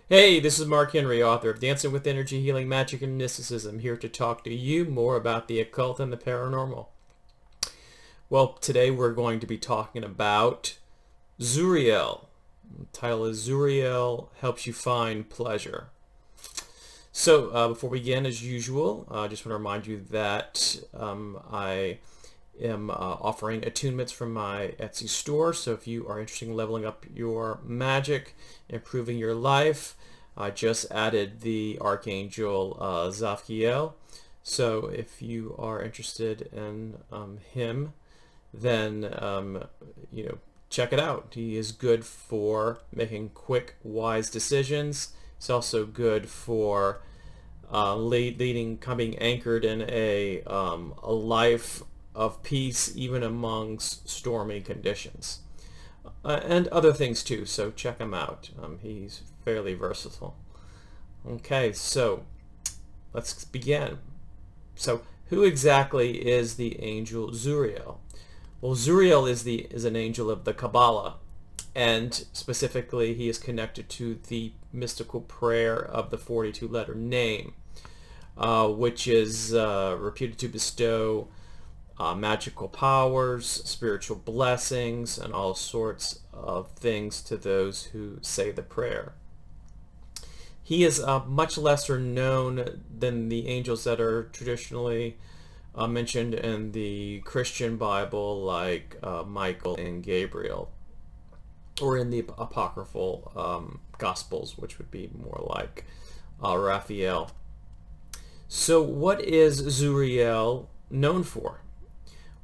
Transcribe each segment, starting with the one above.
Hey, this is Mark Henry, author of Dancing with Energy, Healing Magic, and Mysticism, here to talk to you more about the occult and the paranormal. Well, today we're going to be talking about Tzuriel. The title is Tzuriel Helps You Find Pleasure. So, before we begin, as usual, I just want to remind you that I am offering attunements from my Etsy store. So if you are interested in leveling up your magic, improving your life, I just added the Archangel Zaphiel. So if you are interested in him, then check it out. He is good for making quick, wise decisions. It's also good for leading, being anchored in a life of peace, even amongst stormy conditions, and other things too. So check him out. He's fairly versatile. Okay, so let's begin. So, who exactly is the angel Tzuriel? Well, Tzuriel is an angel of the Kabbalah, and specifically he is connected to the mystical prayer of the 42-letter name, which is reputed to bestow magical powers, spiritual blessings, and all sorts of things to those who say the prayer. He is much lesser known than the angels that are traditionally mentioned in the Christian Bible, like Michael and Gabriel, or in the apocryphal Gospels, which would be more like Raphael. So what is Tzuriel known for?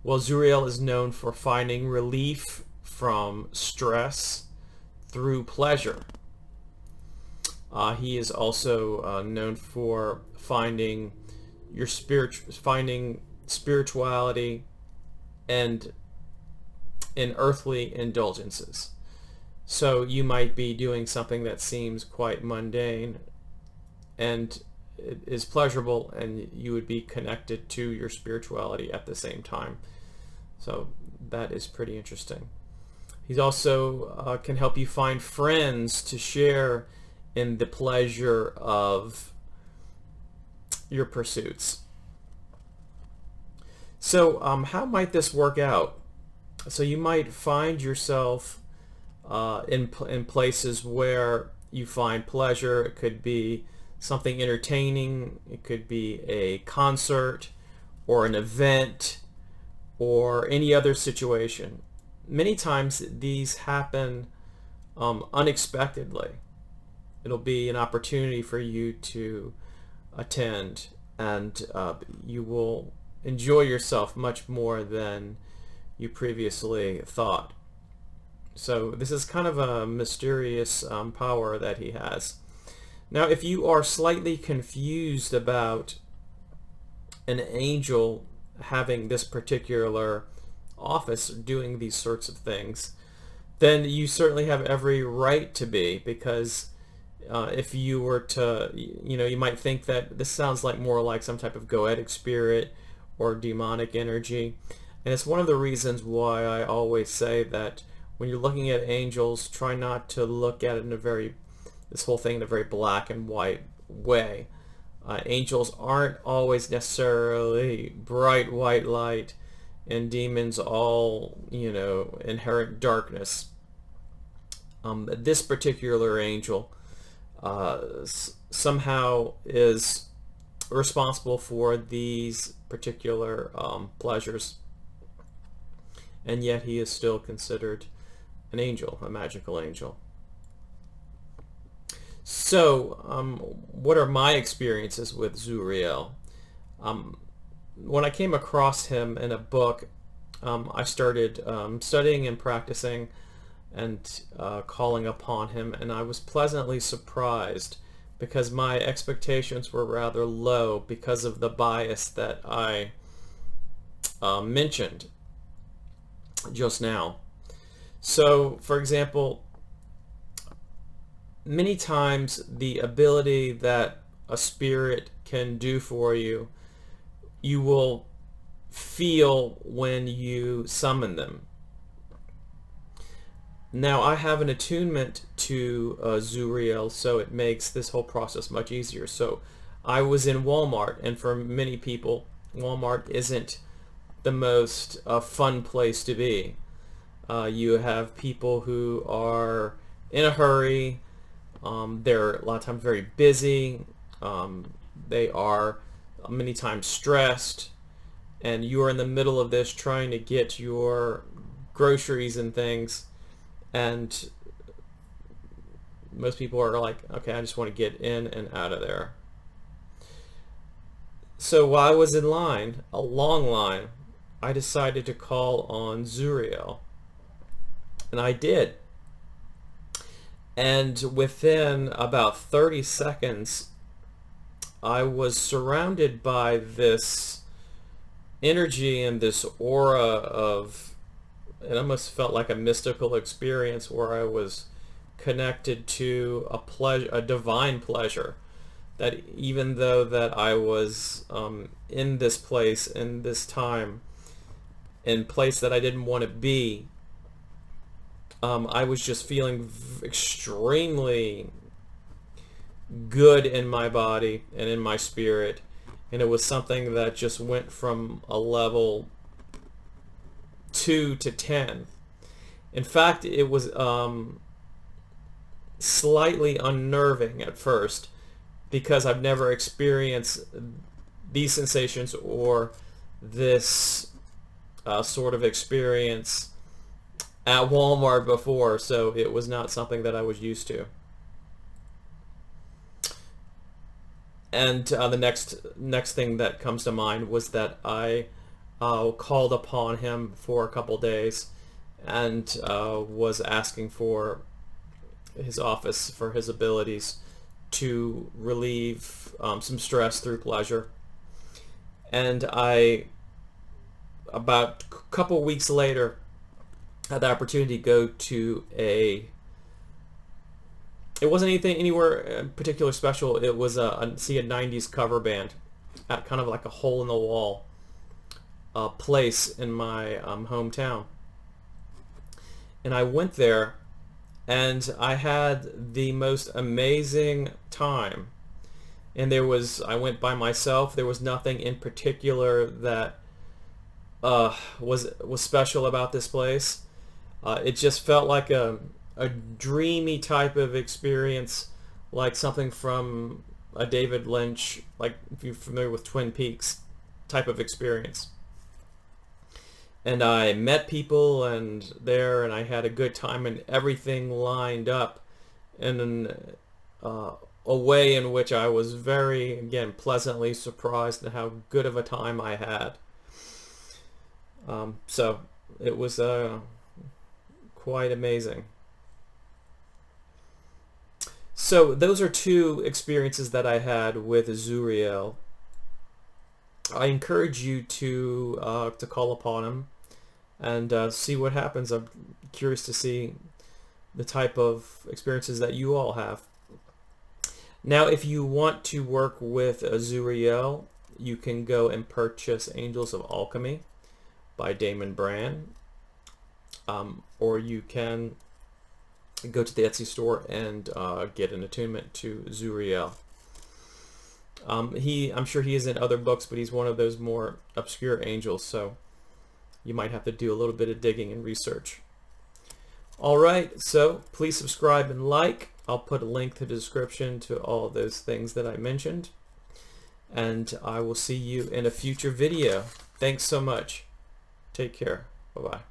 Well, Tzuriel is known for finding relief from stress through pleasure. He is also known for finding spirituality and in earthly indulgences. So you might be doing something that seems quite mundane and it is pleasurable, and you would be connected to your spirituality at the same time. So that is pretty interesting. He's also can help you find friends to share in the pleasure of your pursuits. So how might this work out? So you might find yourself in places where you find pleasure. It could be something entertaining. It could be a concert or an event or any other situation. Many times these happen unexpectedly. It'll be an opportunity for you to attend, and you will enjoy yourself much more than you previously thought. So this is kind of a mysterious power that he has. Now, if you are slightly confused about an angel having this particular office doing these sorts of things, then you certainly have every right to be, because if you were to, you might think that this sounds like more like some type of goetic spirit or demonic energy. And it's one of the reasons why I always say that when you're looking at angels, try not to look at it in this whole thing in a very black and white way. Angels aren't always necessarily bright white light, and demons all, inherent darkness. This particular angel somehow is responsible for these particular pleasures, and yet he is still considered an angel, a magical angel. So, what are my experiences with Tzuriel? When I came across him in a book, I started studying and practicing and calling upon him, and I was pleasantly surprised because my expectations were rather low because of the bias that I mentioned just now. So, for example, many times the ability that a spirit can do for you, you will feel when you summon them. Now I have an attunement to Tzuriel, so it makes this whole process much easier. So I was in Walmart, and for many people, Walmart isn't the most fun place to be. You have people who are in a hurry. They're a lot of times very busy. They are many times stressed, and you are in the middle of this trying to get your groceries and things, and most people are like, okay, I just want to get in and out of there. So while I was in line, a long line, I decided to call on Tzuriel, and I did. And within about 30 seconds, I was surrounded by this energy and this aura of, it almost felt like a mystical experience where I was connected to a pleasure, a divine pleasure, that even though that I was in this place, in this time, in place that I didn't want to be, I was just feeling extremely good in my body and in my spirit, and it was something that just went from a level 2 to 10. In fact, it was slightly unnerving at first, because I've never experienced these sensations or this sort of experience at Walmart before, so it was not something that I was used to. And the next thing that comes to mind was that I called upon him for a couple days, and was asking for his office, for his abilities to relieve some stress through pleasure. And I, about a couple weeks later, had the opportunity to go to it wasn't anything anywhere particular special. It was see a 90s cover band at kind of like a hole in the wall place in my hometown. And I went there, and I had the most amazing time. And I went by myself. There was nothing in particular that was special about this place. It just felt like a dreamy type of experience, like something from a David Lynch, like if you're familiar with Twin Peaks type of experience. And I met people and I had a good time, and everything lined up in a way in which I was very, again, pleasantly surprised at how good of a time I had. So it was quite amazing. So those are two experiences that I had with Tzuriel. I encourage you to call upon him and see what happens. I'm curious to see the type of experiences that you all have. Now, if you want to work with Tzuriel, you can go and purchase Angels of Alchemy by Damon Brand, or you can go to the Etsy store and get an attunement to Tzuriel. I'm sure he is in other books, but he's one of those more obscure angels, so you might have to do a little bit of digging and research. Alright, so please subscribe and like. I'll put a link to the description to all of those things that I mentioned. And I will see you in a future video. Thanks so much. Take care. Bye-bye.